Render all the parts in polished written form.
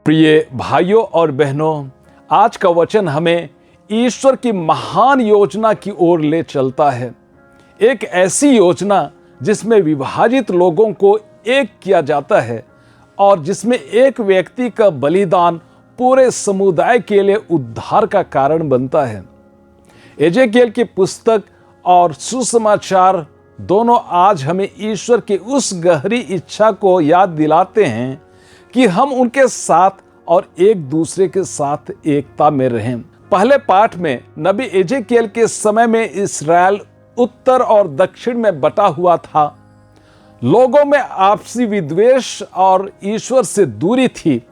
प्रिय भाइयों और बहनों, आज का वचन हमें ईश्वर की महान योजना की ओर ले चलता है। एक ऐसी योजना जिसमें विभाजित लोगों को एक किया जाता है और जिसमें एक व्यक्ति का बलिदान पूरे समुदाय के लिए उद्धार का कारण बनता है। एजेकियल की पुस्तक और सुसमाचार दोनों आज हमें ईश्वर की उस गहरी इच्छा को याद दिलाते हैं कि हम उनके साथ और एक दूसरे के साथ एकता में रहें। पहले पाठ में नबी एजेकियल के समय में इस्राएल उत्तर और दक्षिण में बटा हुआ था। लोगों में आपसी विद्वेष और ईश्वर से दूरी थी,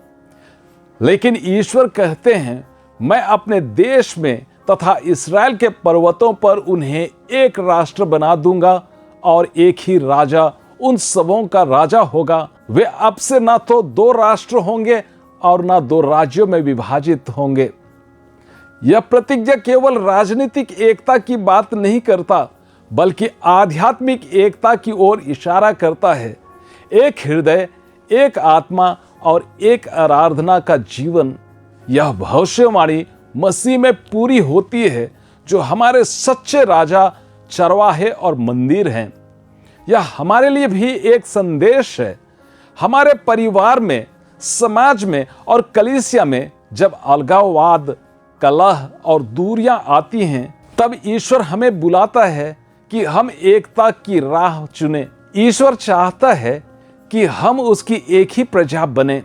लेकिन ईश्वर कहते हैं, मैं अपने देश में तथा इस्राएल के पर्वतों पर उन्हें एक राष्ट्र बना दूंगा और एक ही राजा उन सबों का राजा होगा। वे अब से ना तो दो राष्ट्र होंगे और ना दो राज्यों में विभाजित होंगे। यह प्रतिज्ञा केवल राजनीतिक एकता की बात नहीं करता, बल्कि आध्यात्मिक एकता की ओर इशारा करता है। एक हृदय, एक आत्मा और एक आराधना का जीवन। यह भविष्यवाणी मसीह में पूरी होती है, जो हमारे सच्चे राजा, चरवाहे और मंदिर हैं। यह हमारे लिए भी एक संदेश है। हमारे परिवार में, समाज में और कलीसिया में जब अलगाववाद, कलह और दूरियां आती हैं, तब ईश्वर हमें बुलाता है कि हम एकता की राह चुनें। ईश्वर चाहता है कि हम उसकी एक ही प्रजा बने।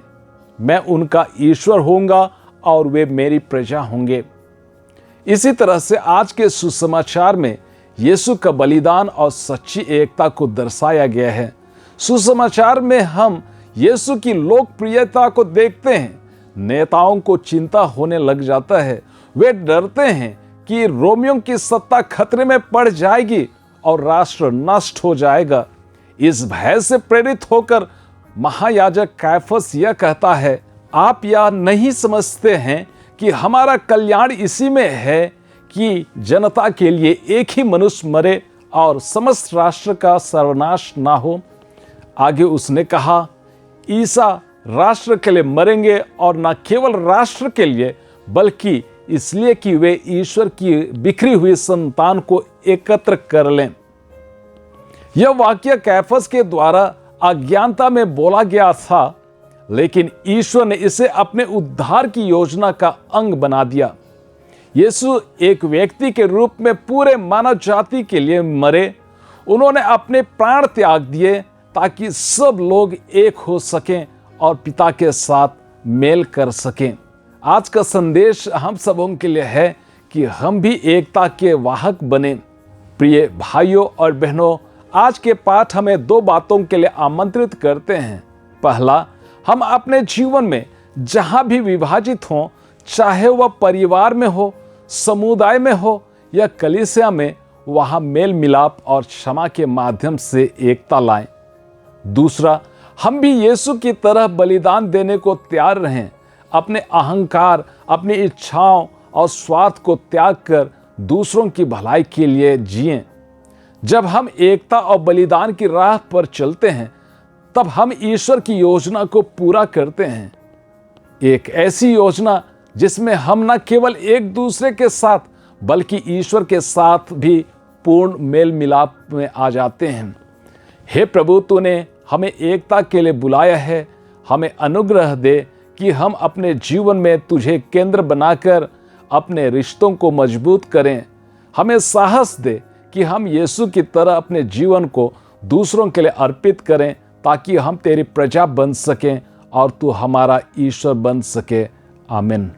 मैं उनका ईश्वर होऊंगा और वे मेरी प्रजा होंगे। इसी तरह से आज के सुसमाचार में यीशु का बलिदान और सच्ची एकता को दर्शाया गया है। सुसमाचार में हम यीशु की लोकप्रियता को देखते हैं। नेताओं को चिंता होने लग जाता है। वे डरते हैं कि रोमियों की सत्ता खतरे में पड़ जाएगी और राष्ट्र नष्ट हो जाएगा। इस भय से प्रेरित होकर महायाजक कैफस यह कहता है, आप यह नहीं समझते हैं कि हमारा कल्याण इसी में है कि जनता के लिए एक ही मनुष्य मरे और समस्त राष्ट्र का सर्वनाश ना हो। आगे उसने कहा, ईसा राष्ट्र के लिए मरेंगे और न केवल राष्ट्र के लिए, बल्कि इसलिए कि वे ईश्वर की बिखरी हुई संतान को एकत्र कर लें। यह वाक्य कैफस के द्वारा अज्ञानता में बोला गया था, लेकिन ईश्वर ने इसे अपने उद्धार की योजना का अंग बना दिया। यीशु एक व्यक्ति के रूप में पूरे मानव जाति के लिए मरे। उन्होंने अपने प्राण त्याग दिए ताकि सब लोग एक हो सकें और पिता के साथ मेल कर सकें। आज का संदेश हम सबों के लिए है कि हम भी एकता के वाहक बने। प्रिय भाइयों और बहनों, आज के पाठ हमें दो बातों के लिए आमंत्रित करते हैं। पहला, हम अपने जीवन में जहां भी विभाजित हों, चाहे वह परिवार में हो, समुदाय में हो या कलीसिया में, वहां मेल मिलाप और क्षमा के माध्यम से एकता लाएं। दूसरा, हम भी यीशु की तरह बलिदान देने को तैयार रहें। अपने अहंकार, अपनी इच्छाओं और स्वार्थ को त्याग कर दूसरों की भलाई के लिए जिएं। जब हम एकता और बलिदान की राह पर चलते हैं, तब हम ईश्वर की योजना को पूरा करते हैं। एक ऐसी योजना जिसमें हम न केवल एक दूसरे के साथ, बल्कि ईश्वर के साथ भी पूर्ण मेल मिलाप में आ जाते हैं। हे प्रभु, तूने हमें एकता के लिए बुलाया है। हमें अनुग्रह दे कि हम अपने जीवन में तुझे केंद्र बनाकर अपने रिश्तों को मजबूत करें। हमें साहस दे कि हम यीशु की तरह अपने जीवन को दूसरों के लिए अर्पित करें, ताकि हम तेरी प्रजा बन सकें और तू हमारा ईश्वर बन सके। आमीन।